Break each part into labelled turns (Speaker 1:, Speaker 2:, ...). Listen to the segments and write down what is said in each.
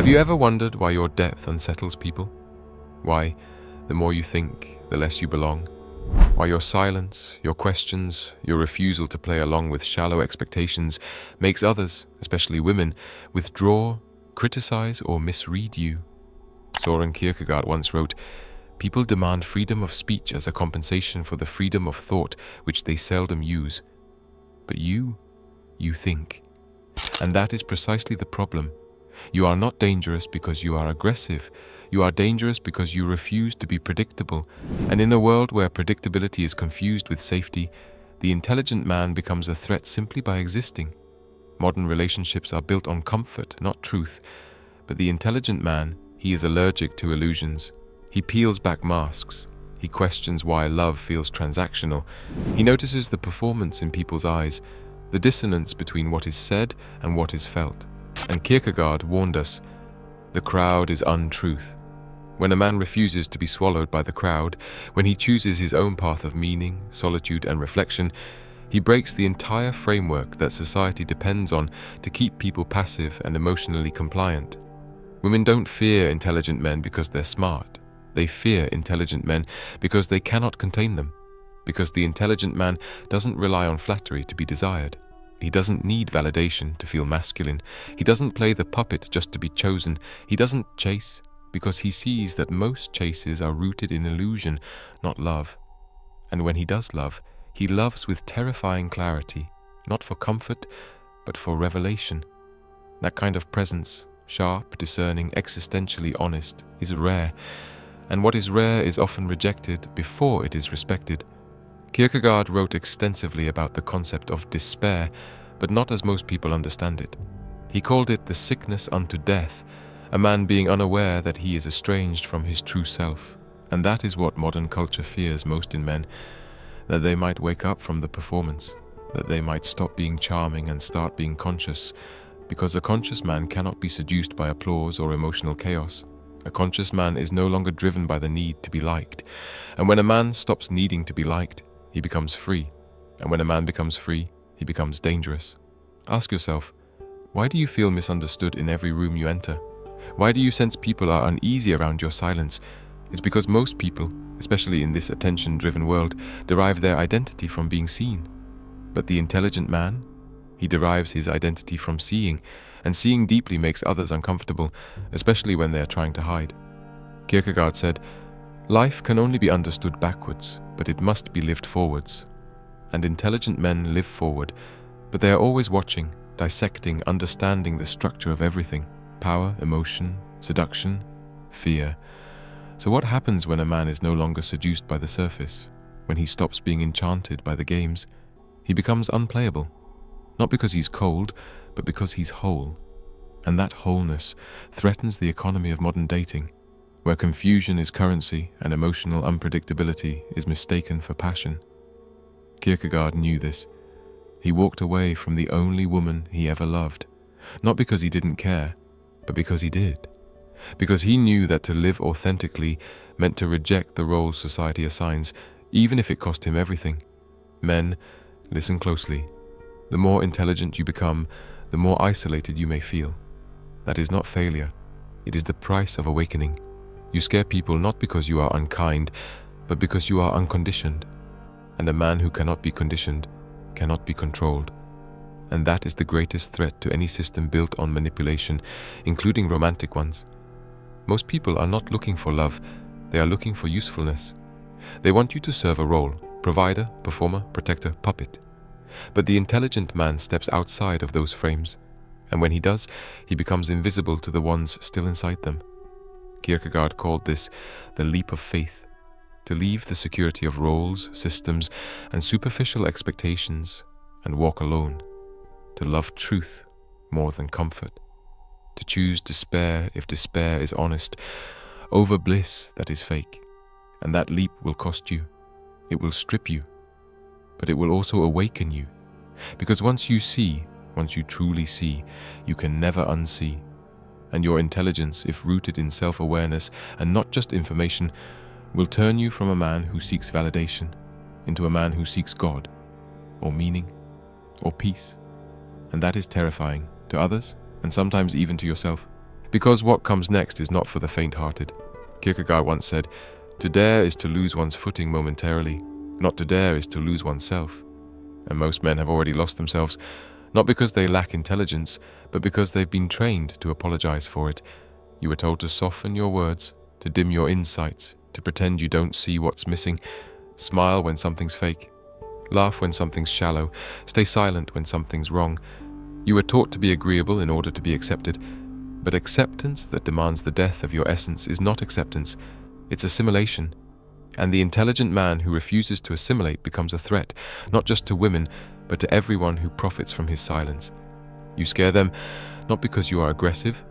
Speaker 1: Have you ever wondered why your depth unsettles people? Why, the more you think, the less you belong? Why your silence, your questions, your refusal to play along with shallow expectations makes others, especially women, withdraw, criticize, or misread you? Søren Kierkegaard once wrote, "People demand freedom of speech as a compensation for the freedom of thought which they seldom use. But you think. And that is precisely the problem. You are not dangerous because you are aggressive. You are dangerous because you refuse to be predictable. And in a world where predictability is confused with safety, the intelligent man becomes a threat simply by existing. Modern relationships are built on comfort, not truth. But the intelligent man, he is allergic to illusions. He peels back masks. He questions why love feels transactional. He notices the performance in people's eyes, the dissonance between what is said and what is felt. And Kierkegaard warned us, the crowd is untruth. When a man refuses to be swallowed by the crowd, when he chooses his own path of meaning, solitude, and reflection, he breaks the entire framework that society depends on to keep people passive and emotionally compliant. Women don't fear intelligent men because they're smart. They fear intelligent men because they cannot contain them, because the intelligent man doesn't rely on flattery to be desired. He doesn't need validation to feel masculine. He doesn't play the puppet just to be chosen. He doesn't chase because he sees that most chases are rooted in illusion, not love. And when he does love, he loves with terrifying clarity, not for comfort, but for revelation. That kind of presence, sharp, discerning, existentially honest, is rare. And what is rare is often rejected before it is respected. Kierkegaard wrote extensively about the concept of despair, but not as most people understand it. He called it the sickness unto death, a man being unaware that he is estranged from his true self. And that is what modern culture fears most in men, that they might wake up from the performance, that they might stop being charming and start being conscious, because a conscious man cannot be seduced by applause or emotional chaos. A conscious man is no longer driven by the need to be liked. And when a man stops needing to be liked, he becomes free. And when a man becomes free, he becomes dangerous. Ask yourself, why do you feel misunderstood in every room you enter? Why do you sense people are uneasy around your silence? It's because most people, especially in this attention-driven world, derive their identity from being seen. But the intelligent man, he derives his identity from seeing, and seeing deeply makes others uncomfortable, especially when they are trying to hide. Kierkegaard said, "Life can only be understood backwards, but it must be lived forwards." And intelligent men live forward, but they are always watching, dissecting, understanding the structure of everything: power, emotion, seduction, fear. So what happens when a man is no longer seduced by the surface? When he stops being enchanted by the games? He becomes unplayable. Not because he's cold, but because he's whole. And that wholeness threatens the economy of modern dating, where confusion is currency and emotional unpredictability is mistaken for passion. Kierkegaard knew this. He walked away from the only woman he ever loved, not because he didn't care, but because he did. Because he knew that to live authentically meant to reject the roles society assigns, even if it cost him everything. Men, listen closely. The more intelligent you become, the more isolated you may feel. That is not failure. It is the price of awakening. You scare people not because you are unkind, but because you are unconditioned. And a man who cannot be conditioned cannot be controlled. And that is the greatest threat to any system built on manipulation, including romantic ones. Most people are not looking for love, they are looking for usefulness. They want you to serve a role: provider, performer, protector, puppet. But the intelligent man steps outside of those frames, and when he does, he becomes invisible to the ones still inside them. Kierkegaard called this the leap of faith, to leave the security of roles, systems, and superficial expectations and walk alone, to love truth more than comfort, to choose despair if despair is honest, over bliss that is fake. And that leap will cost you. It will strip you. But it will also awaken you. Because once you truly see, you can never unsee. And your intelligence, if rooted in self-awareness and not just information, will turn you from a man who seeks validation into a man who seeks God, or meaning, or peace. And that is terrifying to others, and sometimes even to yourself. Because what comes next is not for the faint-hearted. Kierkegaard once said, "To dare is to lose one's footing momentarily. Not to dare is to lose oneself." And most men have already lost themselves, not because they lack intelligence, but because they've been trained to apologize for it. You were told to soften your words, to dim your insights, to pretend you don't see what's missing, smile when something's fake, laugh when something's shallow, stay silent when something's wrong. You were taught to be agreeable in order to be accepted, but acceptance that demands the death of your essence is not acceptance, it's assimilation. And the intelligent man who refuses to assimilate becomes a threat, not just to women, but to everyone who profits from his silence. You scare them not because you are aggressive,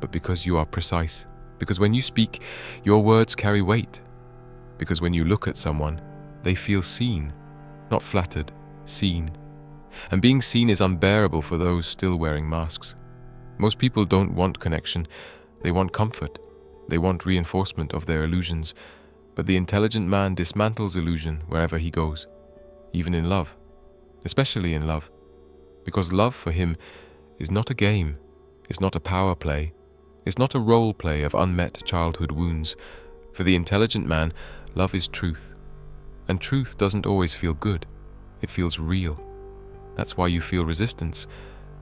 Speaker 1: but because you are precise. Because when you speak, your words carry weight. Because when you look at someone, they feel seen, not flattered, seen. And being seen is unbearable for those still wearing masks. Most people don't want connection, they want comfort. They want reinforcement of their illusions. But the intelligent man dismantles illusion wherever he goes, even in love, especially in love, because love for him is not a game, it's not a power play, it's not a role play of unmet childhood wounds. For the intelligent man, love is truth, and truth doesn't always feel good, it feels real. That's why you feel resistance,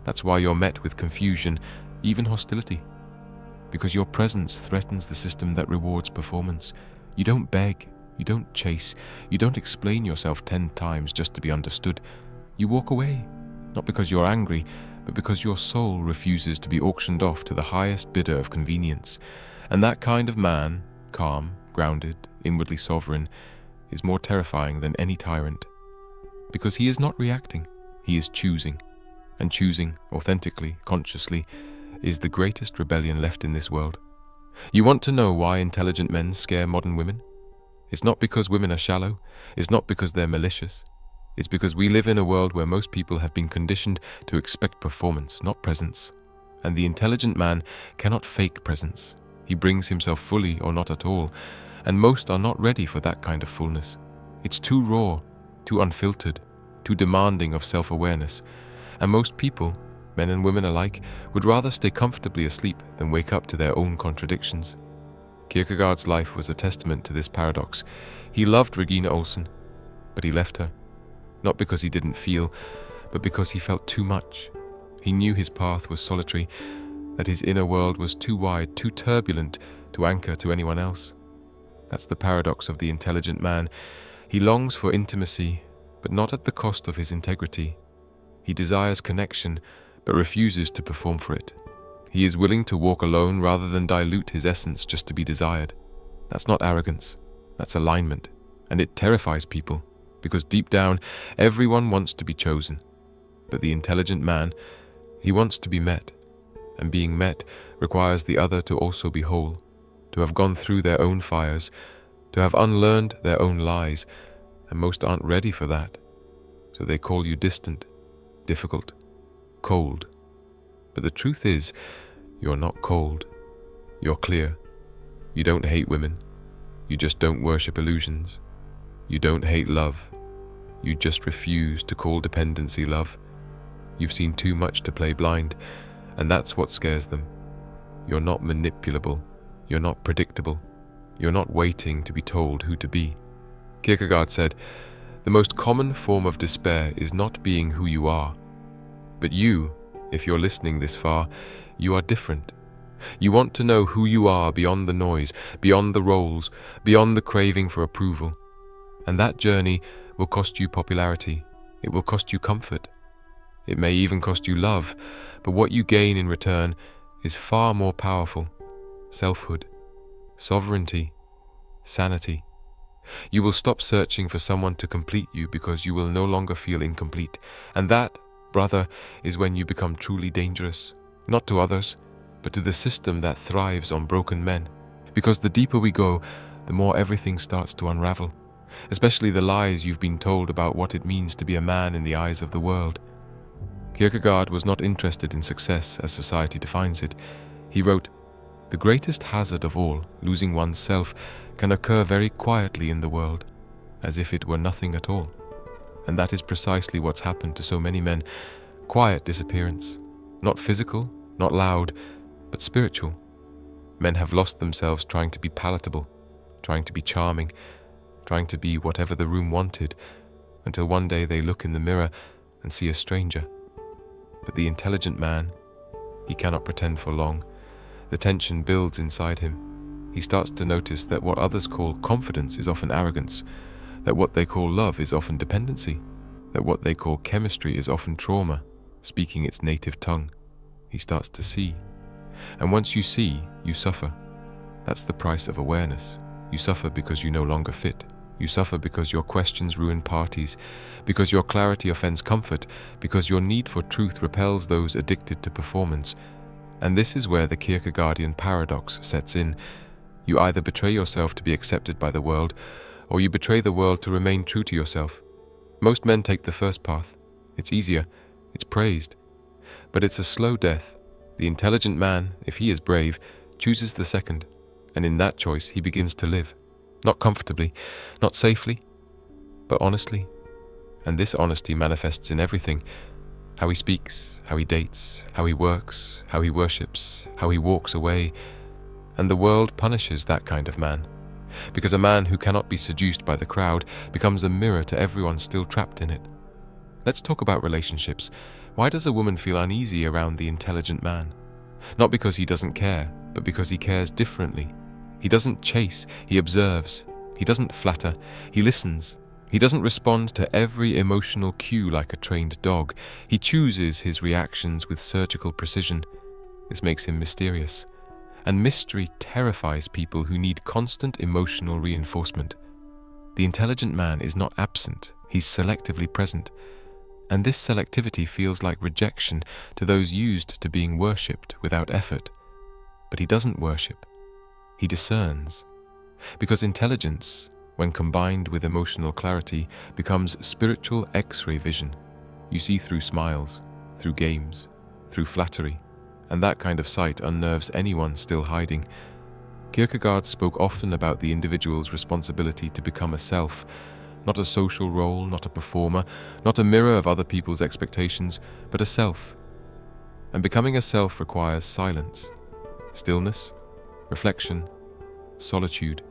Speaker 1: that's why you're met with confusion, even hostility, because your presence threatens the system that rewards performance. You don't beg, you don't chase, you don't explain yourself 10 times just to be understood. You walk away, not because you're angry, but because your soul refuses to be auctioned off to the highest bidder of convenience. And that kind of man, calm, grounded, inwardly sovereign, is more terrifying than any tyrant. Because he is not reacting, he is choosing. And choosing, authentically, consciously, is the greatest rebellion left in this world. You want to know why intelligent men scare modern women? It's not because women are shallow, it's not because they're malicious. It's because we live in a world where most people have been conditioned to expect performance, not presence. And the intelligent man cannot fake presence. He brings himself fully or not at all, and most are not ready for that kind of fullness. It's too raw, too unfiltered, too demanding of self-awareness. And most people, men and women alike, would rather stay comfortably asleep than wake up to their own contradictions. Kierkegaard's life was a testament to this paradox. He loved Regina Olsen, but he left her. Not because he didn't feel, but because he felt too much. He knew his path was solitary, that his inner world was too wide, too turbulent to anchor to anyone else. That's the paradox of the intelligent man. He longs for intimacy, but not at the cost of his integrity. He desires connection, but refuses to perform for it. He is willing to walk alone rather than dilute his essence just to be desired. That's not arrogance, that's alignment, and it terrifies people, because deep down, everyone wants to be chosen. But the intelligent man, he wants to be met, and being met requires the other to also be whole, to have gone through their own fires, to have unlearned their own lies, and most aren't ready for that. So they call you distant, difficult, cold. But the truth is, you're not cold. You're clear. You don't hate women. You just don't worship illusions. You don't hate love. You just refuse to call dependency love. You've seen too much to play blind, and that's what scares them. You're not manipulable. You're not predictable. You're not waiting to be told who to be. Kierkegaard said, "The most common form of despair is not being who you are. But you, if you're listening this far, you are different. You want to know who you are beyond the noise, beyond the roles, beyond the craving for approval. And that journey will cost you popularity. It will cost you comfort. It may even cost you love, but what you gain in return is far more powerful. Selfhood, sovereignty, sanity. You will stop searching for someone to complete you because you will no longer feel incomplete. And that, brother, is when you become truly dangerous, not to others, but to the system that thrives on broken men. Because the deeper we go, the more everything starts to unravel, especially the lies you've been told about what it means to be a man in the eyes of the world. Kierkegaard was not interested in success as society defines it. He wrote, "The greatest hazard of all, losing one's self, can occur very quietly in the world, as if it were nothing at all." And that is precisely what's happened to so many men. Quiet disappearance. Not physical, not loud, but spiritual, Men have lost themselves trying to be palatable, trying to be charming, trying to be whatever the room wanted, until one day they look in the mirror and see a stranger. But the intelligent man, he cannot pretend for long. The tension builds inside him. He starts to notice that what others call confidence is often arrogance, that what they call love is often dependency, that what they call chemistry is often trauma, speaking its native tongue. He starts to see. And once you see, you suffer. That's the price of awareness. You suffer because you no longer fit. You suffer because your questions ruin parties, because your clarity offends comfort, because your need for truth repels those addicted to performance. And this is where the Kierkegaardian paradox sets in. You either betray yourself to be accepted by the world, or you betray the world to remain true to yourself. Most men take the first path. It's easier. It's praised. But it's a slow death. The intelligent man, if he is brave, chooses the second, and in that choice he begins to live. Not comfortably, not safely, but honestly. And this honesty manifests in everything. How he speaks, how he dates, how he works, how he worships, how he walks away. And the world punishes that kind of man. Because a man who cannot be seduced by the crowd becomes a mirror to everyone still trapped in it. Let's talk about relationships. Why does a woman feel uneasy around the intelligent man? Not because he doesn't care, but because he cares differently. He doesn't chase, he observes. He doesn't flatter, he listens. He doesn't respond to every emotional cue like a trained dog. He chooses his reactions with surgical precision. This makes him mysterious. And mystery terrifies people who need constant emotional reinforcement. The intelligent man is not absent, he's selectively present. And this selectivity feels like rejection to those used to being worshipped without effort. But he doesn't worship. He discerns. Because intelligence, when combined with emotional clarity, becomes spiritual X-ray vision. You see through smiles, through games, through flattery, and that kind of sight unnerves anyone still hiding. Kierkegaard spoke often about the individual's responsibility to become a self, not a social role, not a performer, not a mirror of other people's expectations, but a self. And becoming a self requires silence, stillness, reflection, solitude.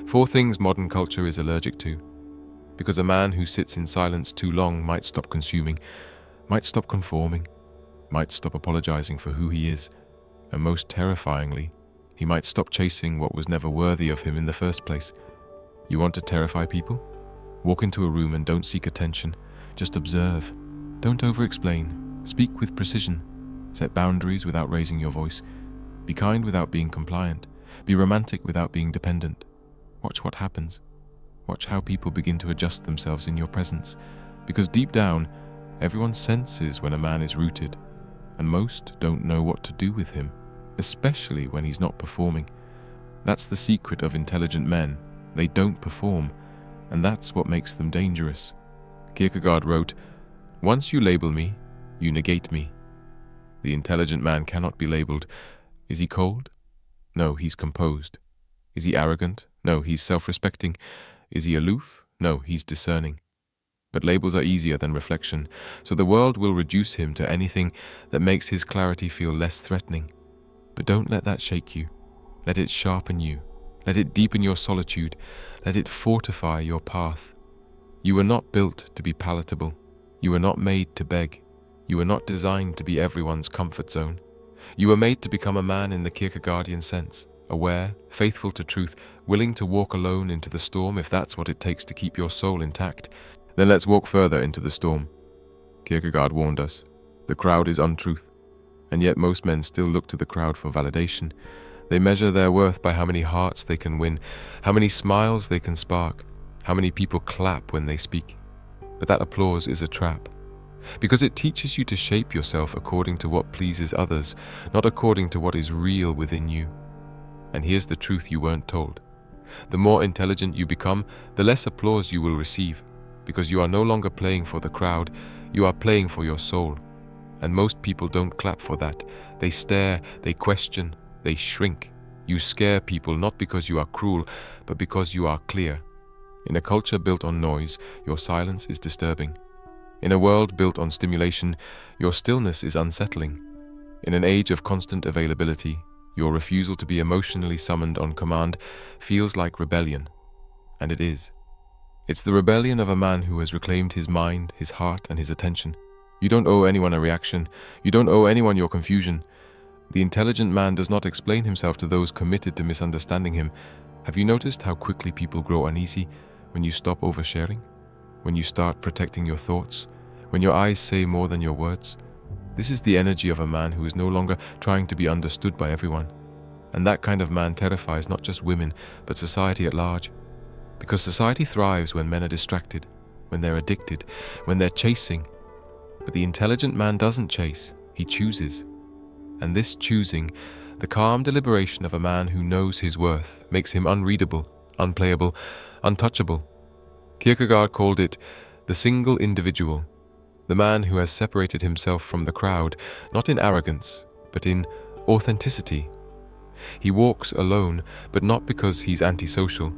Speaker 1: 4 things modern culture is allergic to. Because a man who sits in silence too long might stop consuming, might stop conforming, might stop apologizing for who he is, and most terrifyingly, he might stop chasing what was never worthy of him in the first place. You want to terrify people? Walk into a room and don't seek attention. Just observe. Don't over-explain. Speak with precision. Set boundaries without raising your voice. Be kind without being compliant. Be romantic without being dependent. Watch what happens. Watch how people begin to adjust themselves in your presence. Because deep down, everyone senses when a man is rooted, and most don't know what to do with him, especially when he's not performing. That's the secret of intelligent men. They don't perform, and that's what makes them dangerous. Kierkegaard wrote, "Once you label me, you negate me." The intelligent man cannot be labeled. Is he cold? No, he's composed. Is he arrogant? No, he's self-respecting. Is he aloof? No, he's discerning. But labels are easier than reflection, so the world will reduce him to anything that makes his clarity feel less threatening. But don't let that shake you. Let it sharpen you. Let it deepen your solitude. Let it fortify your path. You were not built to be palatable. You were not made to beg. You were not designed to be everyone's comfort zone. You were made to become a man in the Kierkegaardian sense, aware, faithful to truth, willing to walk alone into the storm if that's what it takes to keep your soul intact. Then let's walk further into the storm. Kierkegaard warned us, the crowd is untruth, and yet most men still look to the crowd for validation. They measure their worth by how many hearts they can win, how many smiles they can spark, how many people clap when they speak. But that applause is a trap, because it teaches you to shape yourself according to what pleases others, not according to what is real within you. And here's the truth you weren't told. The more intelligent you become, the less applause you will receive, because you are no longer playing for the crowd, you are playing for your soul. And most people don't clap for that. They stare, they question, they shrink. You scare people not because you are cruel, but because you are clear. In a culture built on noise, your silence is disturbing. In a world built on stimulation, your stillness is unsettling. In an age of constant availability, Your refusal to be emotionally summoned on command feels like rebellion, and it is. It's the rebellion of a man who has reclaimed his mind, his heart, and his attention. You don't owe anyone a reaction. You don't owe anyone your confusion. The intelligent man does not explain himself to those committed to misunderstanding him. Have you noticed how quickly people grow uneasy when you stop oversharing? When you start protecting your thoughts? When your eyes say more than your words? This is the energy of a man who is no longer trying to be understood by everyone. And that kind of man terrifies not just women, but society at large. Because society thrives when men are distracted, when they're addicted, when they're chasing. But the intelligent man doesn't chase, he chooses. And this choosing, the calm deliberation of a man who knows his worth, makes him unreadable, unplayable, untouchable. Kierkegaard called it the single individual, the man who has separated himself from the crowd, not in arrogance, but in authenticity. He walks alone, but not because he's antisocial.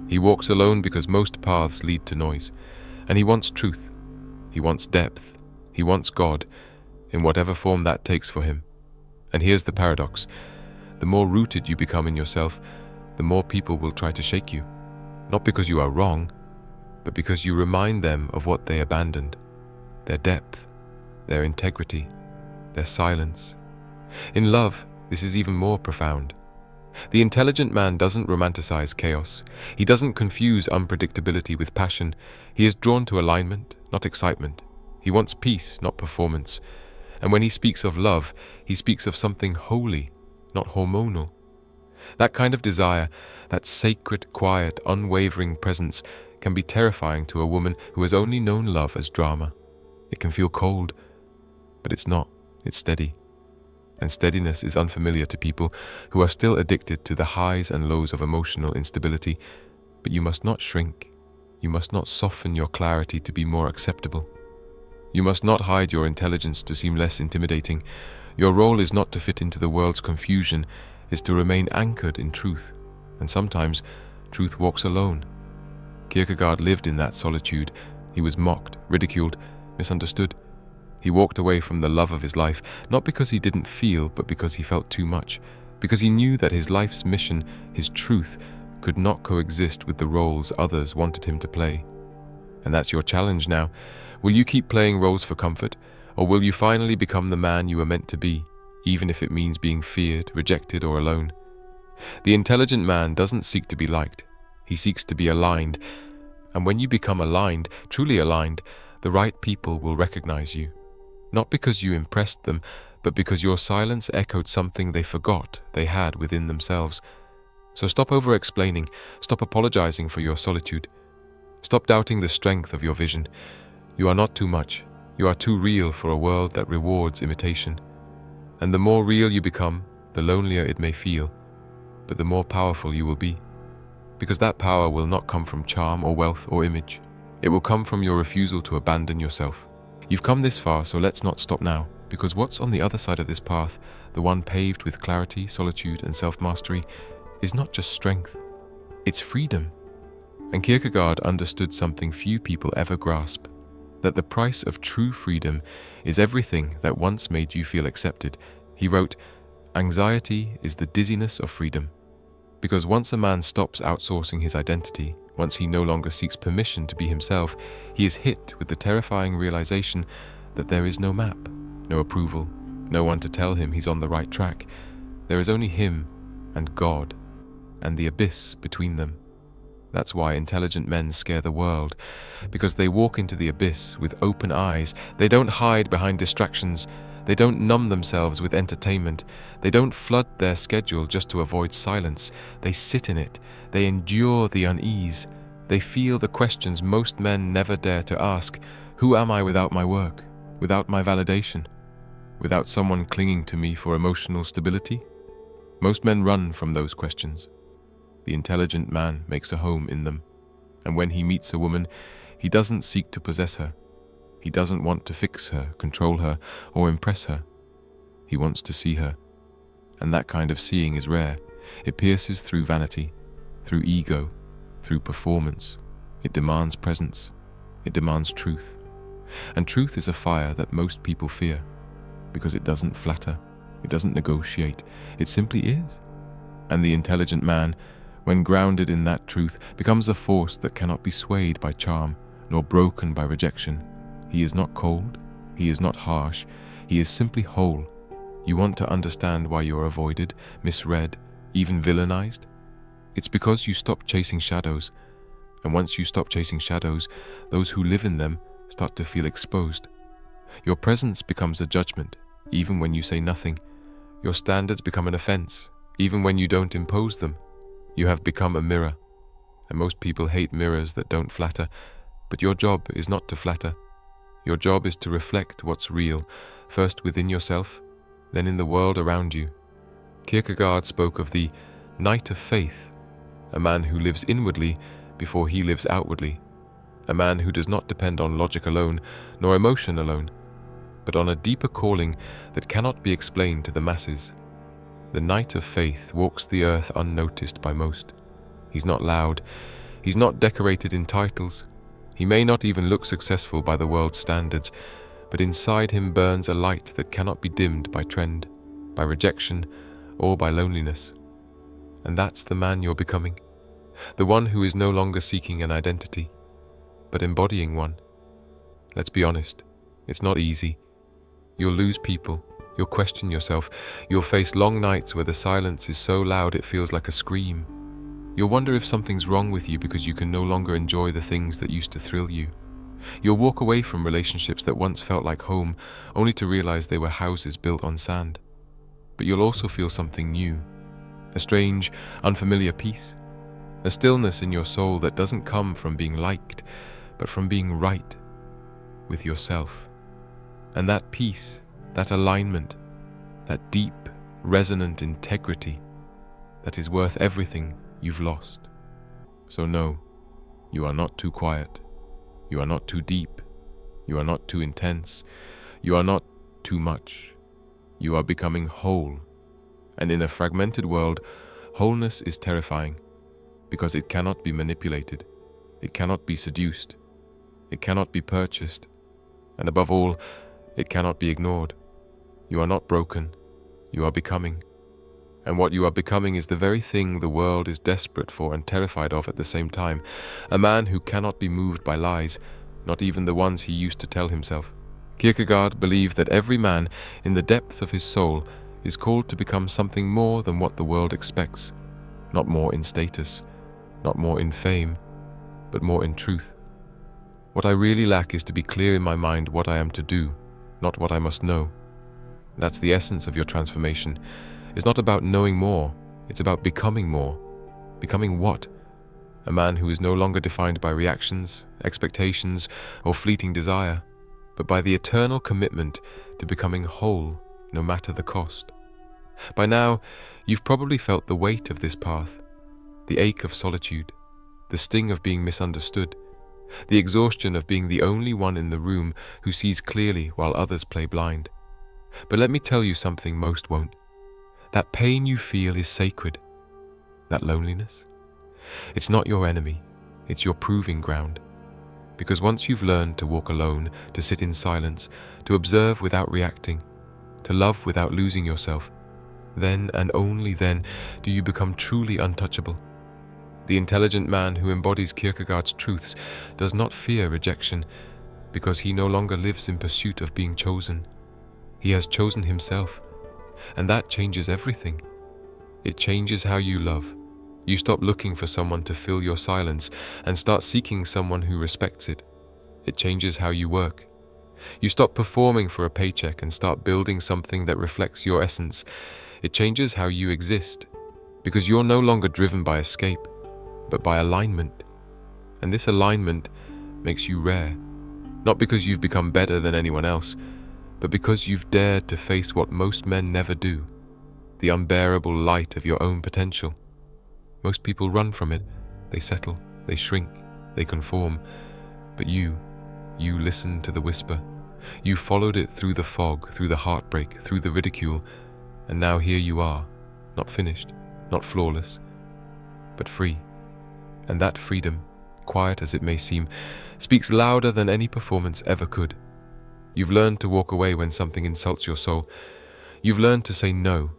Speaker 1: He walks alone because most paths lead to noise, and he wants truth. He wants depth. He wants God, in whatever form that takes for him. And here's the paradox. The more rooted you become in yourself, the more people will try to shake you. Not because you are wrong, but because you remind them of what they abandoned. Their depth, their integrity, their silence. In love, this is even more profound. The intelligent man doesn't romanticize chaos. He doesn't confuse unpredictability with passion. He is drawn to alignment, not excitement. He wants peace, not performance. And when he speaks of love, he speaks of something holy, not hormonal. That kind of desire, that sacred, quiet, unwavering presence, can be terrifying to a woman who has only known love as drama. It can feel cold, but it's not. It's steady. And steadiness is unfamiliar to people who are still addicted to the highs and lows of emotional instability. But you must not shrink. You must not soften your clarity to be more acceptable. You must not hide your intelligence to seem less intimidating. Your role is not to fit into the world's confusion, is to remain anchored in truth. And sometimes, truth walks alone. Kierkegaard lived in that solitude. He was mocked, ridiculed, misunderstood. He walked away from the love of his life, not because he didn't feel, but because he felt too much. Because he knew that his life's mission, his truth, could not coexist with the roles others wanted him to play. And that's your challenge now. Will you keep playing roles for comfort, or will you finally become the man you were meant to be, even if it means being feared, rejected, or alone? The intelligent man doesn't seek to be liked. He seeks to be aligned. And when you become aligned, truly aligned, the right people will recognize you. Not because you impressed them, but because your silence echoed something they forgot they had within themselves. So stop over-explaining, stop apologizing for your solitude. Stop doubting the strength of your vision. You are not too much. You are too real for a world that rewards imitation. And the more real you become, the lonelier it may feel, but the more powerful you will be. Because that power will not come from charm or wealth or image. It will come from your refusal to abandon yourself. You've come this far, so let's not stop now, because what's on the other side of this path, the one paved with clarity, solitude, and self-mastery, is not just strength, it's freedom. And Kierkegaard understood something few people ever grasp, that the price of true freedom is everything that once made you feel accepted. He wrote, "Anxiety is the dizziness of freedom." Because once a man stops outsourcing his identity, once he no longer seeks permission to be himself, he is hit with the terrifying realization that there is no map, no approval, no one to tell him he's on the right track. There is only him and God, and the abyss between them. That's why intelligent men scare the world, because they walk into the abyss with open eyes. They don't hide behind distractions. They don't numb themselves with entertainment. They don't flood their schedule just to avoid silence. They sit in it. They endure the unease. They feel the questions most men never dare to ask. Who am I without my work? Without my validation? Without someone clinging to me for emotional stability? Most men run from those questions. The intelligent man makes a home in them. And when he meets a woman, he doesn't seek to possess her. He doesn't want to fix her, control her, or impress her. He wants to see her. And that kind of seeing is rare. It pierces through vanity, through ego, through performance. It demands presence. It demands truth. And truth is a fire that most people fear, because it doesn't flatter. It doesn't negotiate. It simply is. And the intelligent man, when grounded in that truth, becomes a force that cannot be swayed by charm, nor broken by rejection. He is not cold. He is not harsh. He is simply whole. You want to understand why you're avoided, misread, even villainized? It's because you stop chasing shadows. And once you stop chasing shadows, those who live in them start to feel exposed. Your presence becomes a judgment, even when you say nothing. Your standards become an offense, even when you don't impose them. You have become a mirror, and most people hate mirrors that don't flatter, but your job is not to flatter. Your job is to reflect what's real, first within yourself, then in the world around you. Kierkegaard spoke of the knight of faith, a man who lives inwardly before he lives outwardly, a man who does not depend on logic alone, nor emotion alone, but on a deeper calling that cannot be explained to the masses. The knight of faith walks the earth unnoticed by most. He's not loud. He's not decorated in titles. He may not even look successful by the world's standards, but inside him burns a light that cannot be dimmed by trend, by rejection, or by loneliness. And that's the man you're becoming. The one who is no longer seeking an identity, but embodying one. Let's be honest, it's not easy. You'll lose people. You'll question yourself. You'll face long nights where the silence is so loud it feels like a scream. You'll wonder if something's wrong with you because you can no longer enjoy the things that used to thrill you. You'll walk away from relationships that once felt like home, only to realize they were houses built on sand. But you'll also feel something new, a strange, unfamiliar peace, a stillness in your soul that doesn't come from being liked, but from being right with yourself. And that peace, that alignment, that deep, resonant integrity, that is worth everything you've lost. So no, you are not too quiet. You are not too deep. You are not too intense. You are not too much. You are becoming whole. And in a fragmented world, wholeness is terrifying because it cannot be manipulated. It cannot be seduced. It cannot be purchased. And above all, it cannot be ignored. You are not broken. You are becoming. And what you are becoming is the very thing the world is desperate for and terrified of at the same time. A man who cannot be moved by lies, not even the ones he used to tell himself. Kierkegaard believed that every man, in the depths of his soul, is called to become something more than what the world expects. Not more in status, not more in fame, but more in truth. What I really lack is to be clear in my mind what I am to do, not what I must know. That's the essence of your transformation. It's not about knowing more, it's about becoming more. Becoming what? A man who is no longer defined by reactions, expectations, or fleeting desire, but by the eternal commitment to becoming whole, no matter the cost. By now, you've probably felt the weight of this path, the ache of solitude, the sting of being misunderstood, the exhaustion of being the only one in the room who sees clearly while others play blind. But let me tell you something most won't. That pain you feel is sacred. That loneliness? It's not your enemy, it's your proving ground. Because once you've learned to walk alone, to sit in silence, to observe without reacting, to love without losing yourself, then and only then do you become truly untouchable. The intelligent man who embodies Kierkegaard's truths does not fear rejection because he no longer lives in pursuit of being chosen. He has chosen himself, and that changes everything. It changes how you love. You stop looking for someone to fill your silence and start seeking someone who respects it. It changes how you work. You stop performing for a paycheck and start building something that reflects your essence. It changes how you exist, because you're no longer driven by escape, but by alignment. And this alignment makes you rare, not because you've become better than anyone else, but because you've dared to face what most men never do, the unbearable light of your own potential. Most people run from it, they settle, they shrink, they conform, but you listened to the whisper. You followed it through the fog, through the heartbreak, through the ridicule, and now here you are, not finished, not flawless, but free. And that freedom, quiet as it may seem, speaks louder than any performance ever could. You've learned to walk away when something insults your soul. You've learned to say no,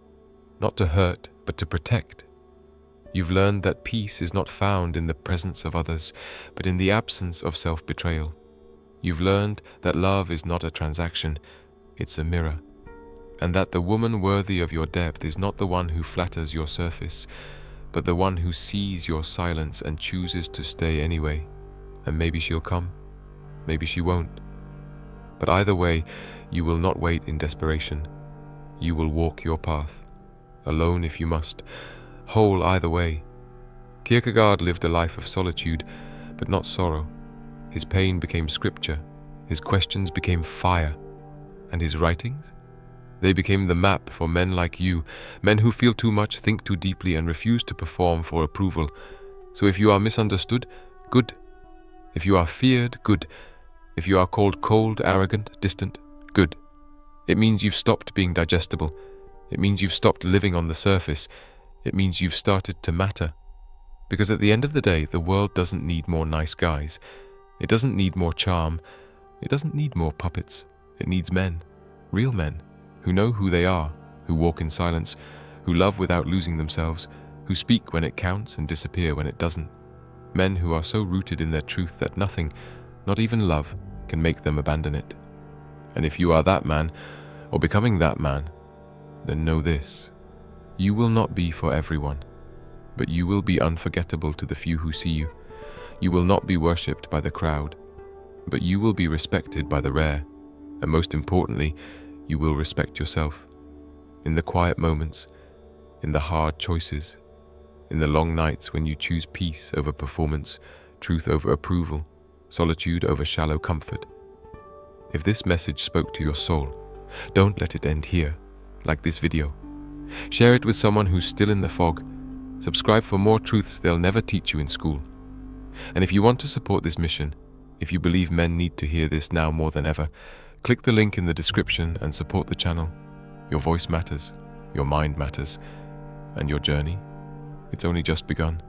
Speaker 1: not to hurt, but to protect. You've learned that peace is not found in the presence of others, but in the absence of self-betrayal. You've learned that love is not a transaction, it's a mirror, and that the woman worthy of your depth is not the one who flatters your surface, but the one who sees your silence and chooses to stay anyway. And maybe she'll come, maybe she won't. But either way, you will not wait in desperation. You will walk your path, alone if you must, whole either way. Kierkegaard lived a life of solitude, but not sorrow. His pain became scripture, his questions became fire, and his writings? They became the map for men like you, men who feel too much, think too deeply, and refuse to perform for approval. So if you are misunderstood, good. If you are feared, good. If you are called cold, arrogant, distant, good. It means you've stopped being digestible. It means you've stopped living on the surface. It means you've started to matter. Because at the end of the day, the world doesn't need more nice guys. It doesn't need more charm. It doesn't need more puppets. It needs men, real men, who know who they are, who walk in silence, who love without losing themselves, who speak when it counts and disappear when it doesn't. Men who are so rooted in their truth that nothing, not even love, can make them abandon it. And if you are that man, or becoming that man, then know this: you will not be for everyone, but you will be unforgettable to the few who see you. You will not be worshipped by the crowd, but you will be respected by the rare. And most importantly, you will respect yourself. In the quiet moments, in the hard choices, in the long nights when you choose peace over performance, truth over approval, solitude over shallow comfort. If this message spoke to your soul, don't let it end here, like this video. Share it with someone who's still in the fog. Subscribe for more truths they'll never teach you in school. And if you want to support this mission, if you believe men need to hear this now more than ever, click the link in the description and support the channel. Your voice matters, your mind matters, and your journey, it's only just begun.